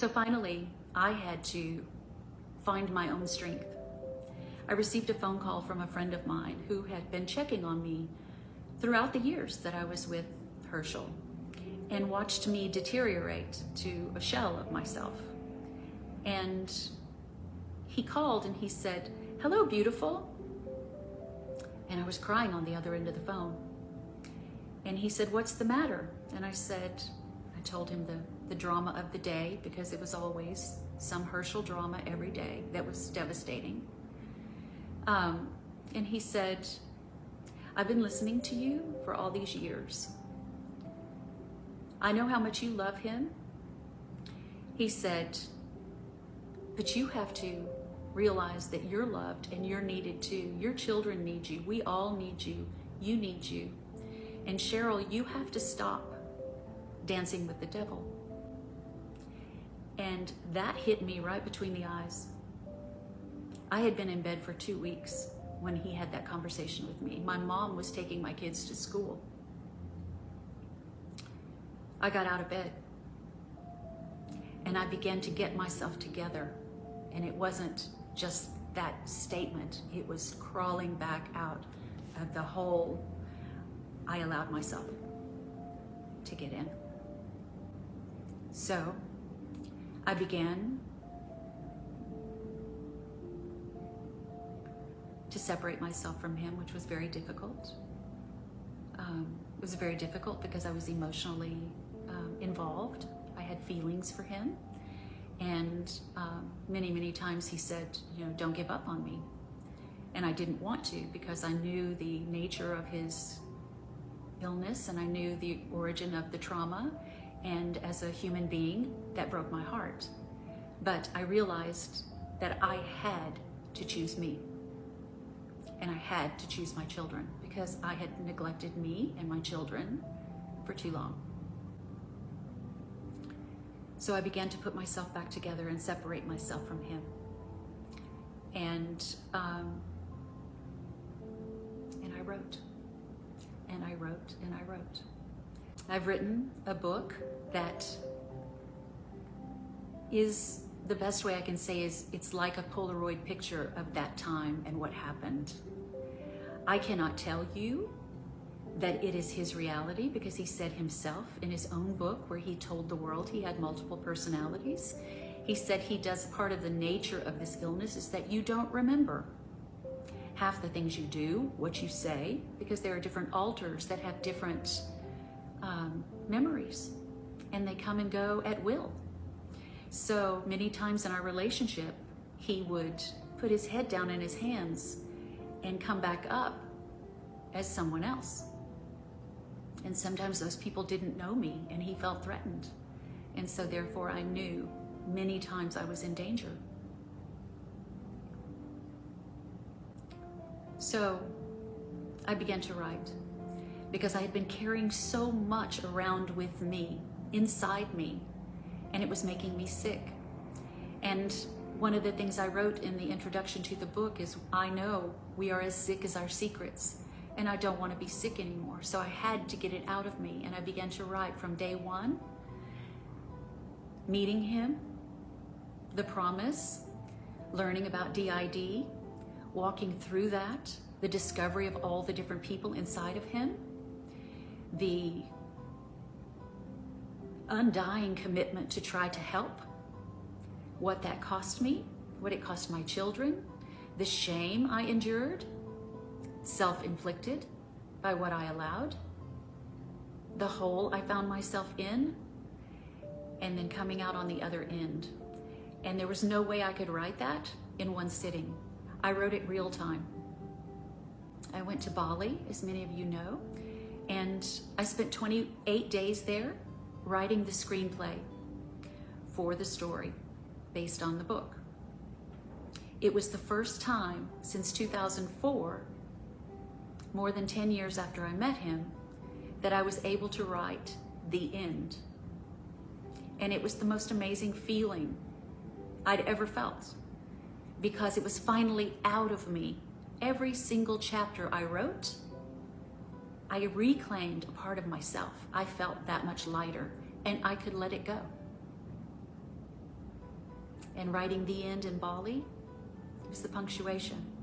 So finally, I had to find my own strength. I received a phone call from a friend of mine who had been checking on me throughout the years that I was with Herschel and watched me deteriorate to a shell of myself. And he called and he said, "Hello, beautiful." And I was crying on the other end of the phone. And he said, "What's the matter?" And I told him the drama of the day, because it was always some Herschel drama every day that was devastating. And he said, "I've been listening to you for all these years. I know how much you love him." He said, "But you have to realize that you're loved and you're needed too. Your children need you. We all need you. You need you. And Cheryl, you have to stop dancing with the devil." And that hit me right between the eyes. I had been in bed for 2 weeks when he had that conversation with me. My mom was taking my kids to school. I got out of bed and I began to get myself together. And it wasn't just that statement, it was crawling back out of the hole I allowed myself to get in. So I began to separate myself from him, which was very difficult. It was very difficult because I was emotionally involved. I had feelings for him. And many times he said, "Don't give up on me." And I didn't want to, because I knew the nature of his illness and I knew the origin of the trauma. And as a human being, that broke my heart. But I realized that I had to choose me. And I had to choose my children, because I had neglected me and my children for too long. So I began to put myself back together and separate myself from him. And I wrote, and I wrote, and I wrote. I've written a book that is, the best way I can say is, it's like a Polaroid picture of that time and what happened. I cannot tell you that it is his reality, because he said himself in his own book, where he told the world he had multiple personalities, he said he does, part of the nature of this illness is that you don't remember half the things you do, what you say, because there are different alters that have different memories, and they come and go at will. So many times in our relationship, he would put his head down in his hands and come back up as someone else. And sometimes those people didn't know me, and he felt threatened. And so therefore I knew many times I was in danger. So I began to write, because I had been carrying so much around with me, inside me, and it was making me sick. And one of the things I wrote in the introduction to the book is, I know we are as sick as our secrets, and I don't want to be sick anymore. So I had to get it out of me, and I began to write from day one, meeting him, the promise, learning about DID, walking through that, the discovery of all the different people inside of him, the undying commitment to try to help, what that cost me, what it cost my children, the shame I endured, self-inflicted by what I allowed, the hole I found myself in, and then coming out on the other end. And there was no way I could write that in one sitting. I wrote it real time. I went to Bali, as many of you know, and I spent 28 days there writing the screenplay for the story based on the book. It was the first time since 2004, more than 10 years after I met him, that I was able to write the end. And it was the most amazing feeling I'd ever felt, because it was finally out of me. Every single chapter I wrote, I reclaimed a part of myself. I felt that much lighter, and I could let it go. and writing the end in Bali, it was the punctuation.